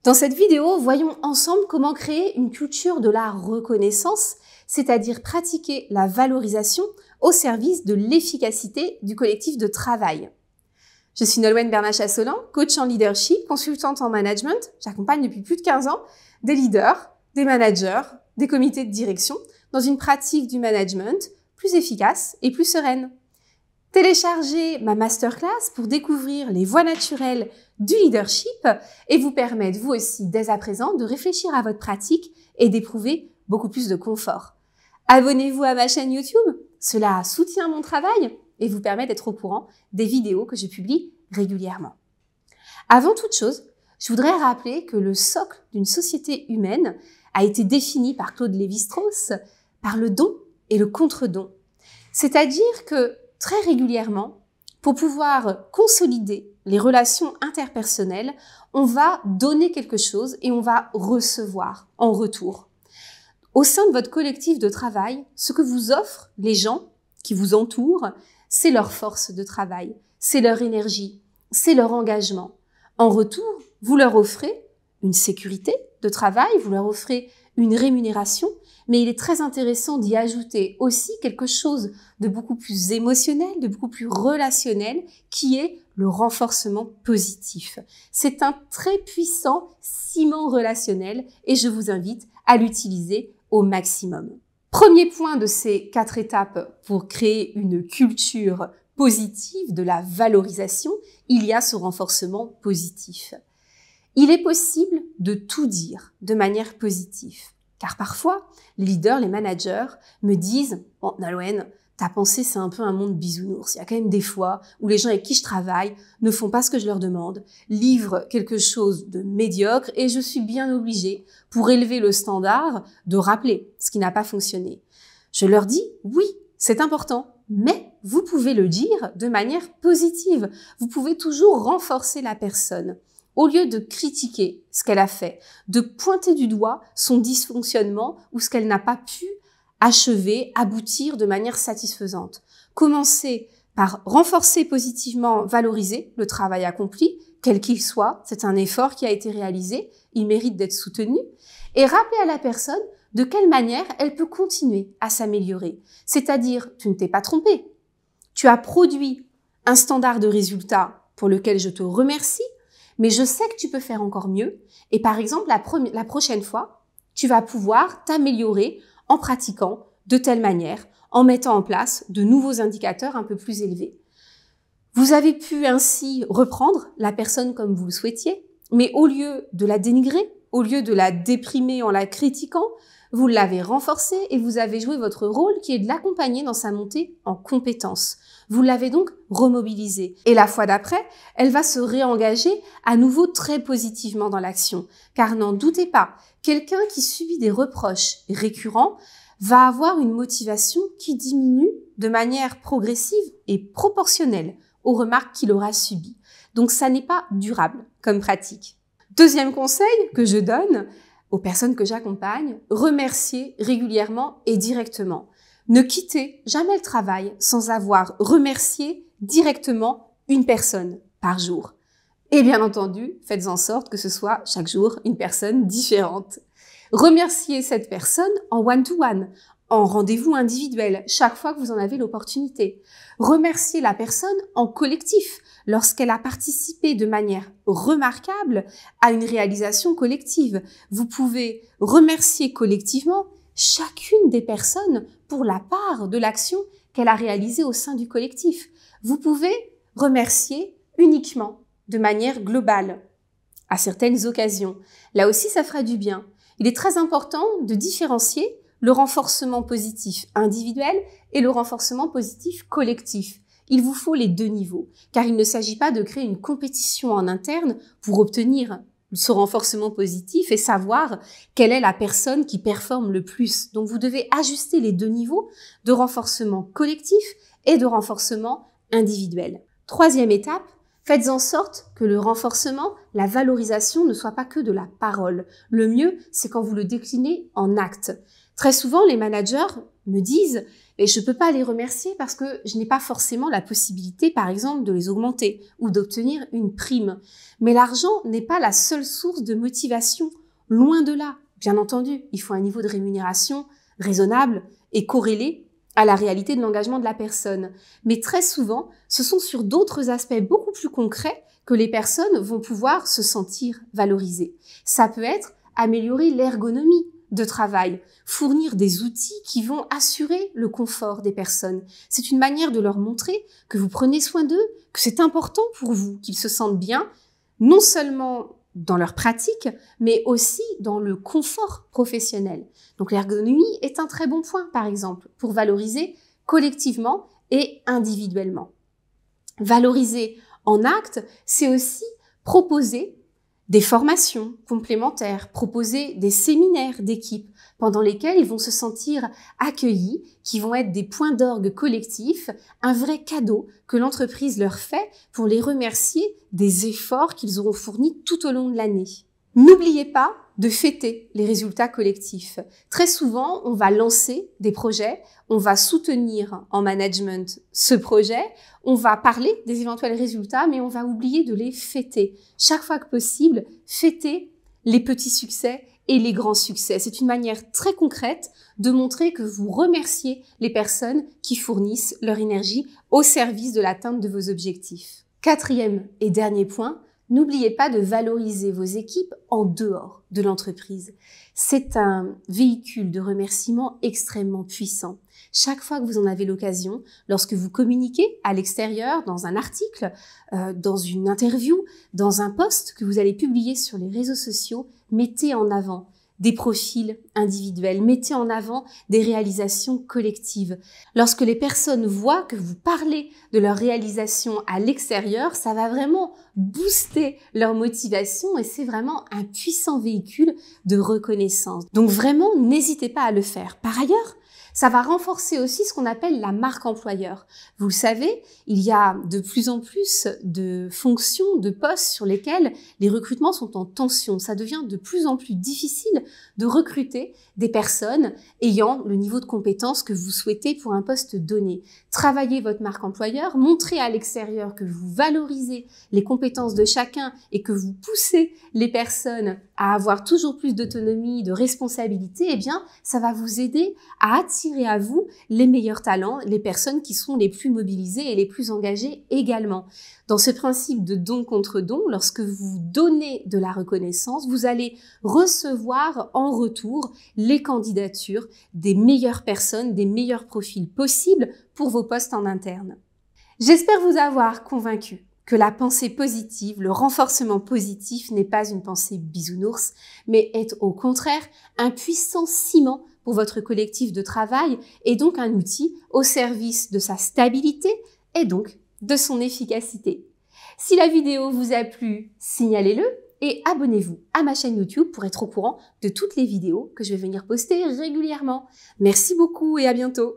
Dans cette vidéo, voyons ensemble comment créer une culture de la reconnaissance, c'est-à-dire pratiquer la valorisation au service de l'efficacité du collectif de travail. Je suis Nolwenn Bernat-Chasselin, coach en leadership, consultante en management. J'accompagne depuis plus de 15 ans des leaders, des managers, des comités de direction dans une pratique du management plus efficace et plus sereine. Téléchargez ma masterclass pour découvrir les voies naturelles du leadership et vous permettre, vous aussi, dès à présent, de réfléchir à votre pratique et d'éprouver beaucoup plus de confort. Abonnez-vous à ma chaîne YouTube, cela soutient mon travail et vous permet d'être au courant des vidéos que je publie régulièrement. Avant toute chose, je voudrais rappeler que le socle d'une société humaine a été défini par Claude Lévi-Strauss par le don et le contre-don. C'est-à-dire que très régulièrement, pour pouvoir consolider les relations interpersonnelles, on va donner quelque chose et on va recevoir en retour. Au sein de votre collectif de travail, ce que vous offrent les gens qui vous entourent, c'est leur force de travail, c'est leur énergie, c'est leur engagement. En retour, vous leur offrez une sécurité de travail, vous leur offrez une rémunération, mais il est très intéressant d'y ajouter aussi quelque chose de beaucoup plus émotionnel, de beaucoup plus relationnel, qui est le renforcement positif. C'est un très puissant ciment relationnel et je vous invite à l'utiliser au maximum. Premier point de ces 4 étapes pour créer une culture positive de la valorisation, il y a ce renforcement positif. Il est possible de tout dire de manière positive. Car parfois, les leaders, les managers me disent « Bon, Nolwenn, ta pensée, c'est un peu un monde bisounours. Il y a quand même des fois où les gens avec qui je travaille ne font pas ce que je leur demande, livrent quelque chose de médiocre et je suis bien obligée, pour élever le standard, de rappeler ce qui n'a pas fonctionné. » Je leur dis « Oui, c'est important, mais vous pouvez le dire de manière positive. Vous pouvez toujours renforcer la personne. » Au lieu de critiquer ce qu'elle a fait, de pointer du doigt son dysfonctionnement ou ce qu'elle n'a pas pu achever, aboutir de manière satisfaisante. Commencez par renforcer positivement, valoriser le travail accompli, quel qu'il soit, c'est un effort qui a été réalisé, il mérite d'être soutenu, et rappeler à la personne de quelle manière elle peut continuer à s'améliorer. C'est-à-dire, tu ne t'es pas trompé, tu as produit un standard de résultat pour lequel je te remercie, mais je sais que tu peux faire encore mieux et par exemple, la prochaine fois, tu vas pouvoir t'améliorer en pratiquant de telle manière, en mettant en place de nouveaux indicateurs un peu plus élevés. Vous avez pu ainsi reprendre la personne comme vous le souhaitiez, mais au lieu de la dénigrer, au lieu de la déprimer en la critiquant, vous l'avez renforcée et vous avez joué votre rôle qui est de l'accompagner dans sa montée en compétences. Vous l'avez donc remobilisée. Et la fois d'après, elle va se réengager à nouveau très positivement dans l'action. Car n'en doutez pas, quelqu'un qui subit des reproches récurrents va avoir une motivation qui diminue de manière progressive et proportionnelle aux remarques qu'il aura subies. Donc ça n'est pas durable comme pratique. Deuxième conseil que je donne aux personnes que j'accompagne, remercier régulièrement et directement. Ne quittez jamais le travail sans avoir remercié directement une personne par jour. Et bien entendu, faites en sorte que ce soit chaque jour une personne différente. Remerciez cette personne en one-to-one, en rendez-vous individuel, chaque fois que vous en avez l'opportunité. Remerciez la personne en collectif, lorsqu'elle a participé de manière remarquable à une réalisation collective. Vous pouvez remercier collectivement chacune des personnes pour la part de l'action qu'elle a réalisée au sein du collectif. Vous pouvez remercier uniquement de manière globale, à certaines occasions. Là aussi, ça fera du bien. Il est très important de différencier le renforcement positif individuel et le renforcement positif collectif. Il vous faut les 2 niveaux, car il ne s'agit pas de créer une compétition en interne pour obtenir ce renforcement positif et savoir quelle est la personne qui performe le plus. Donc vous devez ajuster les 2 niveaux de renforcement collectif et de renforcement individuel. 3e étape, faites en sorte que le renforcement, la valorisation ne soit pas que de la parole. Le mieux, c'est quand vous le déclinez en actes. Très souvent, les managers me disent « je ne peux pas les remercier parce que je n'ai pas forcément la possibilité, par exemple, de les augmenter ou d'obtenir une prime. » Mais l'argent n'est pas la seule source de motivation. Loin de là. Bien entendu, il faut un niveau de rémunération raisonnable et corrélé à la réalité de l'engagement de la personne. Mais très souvent, ce sont sur d'autres aspects beaucoup plus concrets que les personnes vont pouvoir se sentir valorisées. Ça peut être améliorer l'ergonomie de travail, fournir des outils qui vont assurer le confort des personnes. C'est une manière de leur montrer que vous prenez soin d'eux, que c'est important pour vous, qu'ils se sentent bien, non seulement dans leur pratique, mais aussi dans le confort professionnel. Donc l'ergonomie est un très bon point, par exemple, pour valoriser collectivement et individuellement. Valoriser en acte, c'est aussi proposer des formations complémentaires, proposer des séminaires d'équipe pendant lesquels ils vont se sentir accueillis, qui vont être des points d'orgue collectifs, un vrai cadeau que l'entreprise leur fait pour les remercier des efforts qu'ils auront fournis tout au long de l'année. N'oubliez pas de fêter les résultats collectifs. Très souvent, on va lancer des projets, on va soutenir en management ce projet, on va parler des éventuels résultats, mais on va oublier de les fêter. Chaque fois que possible, fêtez les petits succès et les grands succès. C'est une manière très concrète de montrer que vous remerciez les personnes qui fournissent leur énergie au service de l'atteinte de vos objectifs. Quatrième et dernier point, n'oubliez pas de valoriser vos équipes en dehors de l'entreprise. C'est un véhicule de remerciement extrêmement puissant. Chaque fois que vous en avez l'occasion, lorsque vous communiquez à l'extérieur, dans un article, dans une interview, dans un post que vous allez publier sur les réseaux sociaux, mettez en avant des profils individuels, mettez en avant des réalisations collectives. Lorsque les personnes voient que vous parlez de leurs réalisations à l'extérieur, ça va vraiment booster leur motivation et c'est vraiment un puissant véhicule de reconnaissance. Donc vraiment, n'hésitez pas à le faire. Par ailleurs, ça va renforcer aussi ce qu'on appelle la marque employeur. Vous le savez, il y a de plus en plus de fonctions, de postes sur lesquels les recrutements sont en tension. Ça devient de plus en plus difficile de recruter des personnes ayant le niveau de compétence que vous souhaitez pour un poste donné. Travaillez votre marque employeur, montrez à l'extérieur que vous valorisez les compétences de chacun et que vous poussez les personnes à avoir toujours plus d'autonomie, de responsabilité, eh bien, ça va vous aider à attirer à vous les meilleurs talents, les personnes qui sont les plus mobilisées et les plus engagées également. Dans ce principe de don contre don, lorsque vous donnez de la reconnaissance, vous allez recevoir en retour les candidatures des meilleures personnes, des meilleurs profils possibles pour vos postes en interne. J'espère vous avoir convaincu que la pensée positive, le renforcement positif n'est pas une pensée bisounours, mais est au contraire un puissant ciment pour votre collectif de travail et donc un outil au service de sa stabilité et donc de son efficacité. Si la vidéo vous a plu, signalez-le et abonnez-vous à ma chaîne YouTube pour être au courant de toutes les vidéos que je vais venir poster régulièrement. Merci beaucoup et à bientôt.